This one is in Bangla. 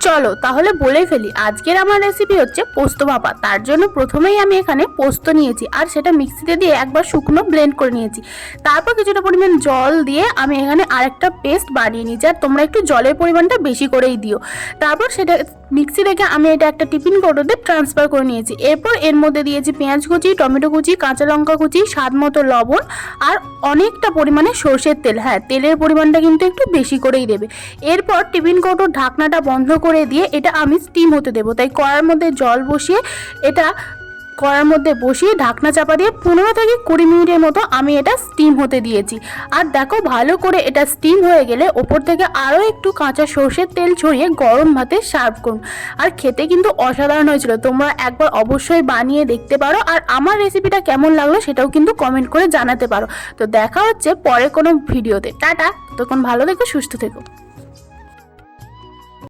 চলো তাহলে বলে ফেলি, আজকের আমার রেসিপি হচ্ছে পোস্ত ভাপা। তার জন্য প্রথমেই আমি এখানে পোস্ত নিয়েছি আর সেটা মিক্সিতে দিয়ে একবার শুকনো ব্লেন্ড করে নিয়েছি। তারপর কিছুটা পরিমাণ জল দিয়ে আমি এখানে আরেকটা পেস্ট বানিয়ে নিয়েছি, আর তোমরা একটু জলের পরিমাণটা বেশি করেই দিও। তারপর সেটা মিক্সি থেকে আমি এটা একটা টিফিন কৌটোতে ট্রান্সফার করে নিয়েছি। এরপর এর মধ্যে দিয়েছি পেঁয়াজ কুচি, টমেটো কুচি, কাঁচা লঙ্কা কুচি, স্বাদ মতো লবণ আর অনেকটা পরিমাণে সর্ষের তেল। হ্যাঁ, তেলের পরিমাণটা কিন্তু একটু বেশি করেই দেবে। এরপর টিফিন কৌটোর ঢাকনাটা বন্ধ করে দিয়ে এটা আমি স্টিম হতে দেবো। তাই কড়ার মধ্যে জল বসিয়ে কড়ার মধ্যে বসিয়ে ঢাকনা চাপা দিয়ে 15 থেকে 20 মিনিটের মতো আমি এটা স্টিম হতে দিয়েছি। আর দেখো, ভালো করে এটা স্টিম হয়ে গেলে ওপর থেকে আরও একটু কাঁচা সর্ষের তেল ছড়িয়ে গরম ভাতে সার্ভ করুন। আর খেতে কিন্তু অসাধারণ হয়েছিল। তোমরা একবার অবশ্যই বানিয়ে দেখতে পারো, আর আমার রেসিপিটা কেমন লাগলো সেটাও কিন্তু কমেন্ট করে জানাতে পারো। তো দেখা হচ্ছে পরে কোনো ভিডিওতে। টাটা, তখন ভালো থেকো, সুস্থ থেকো।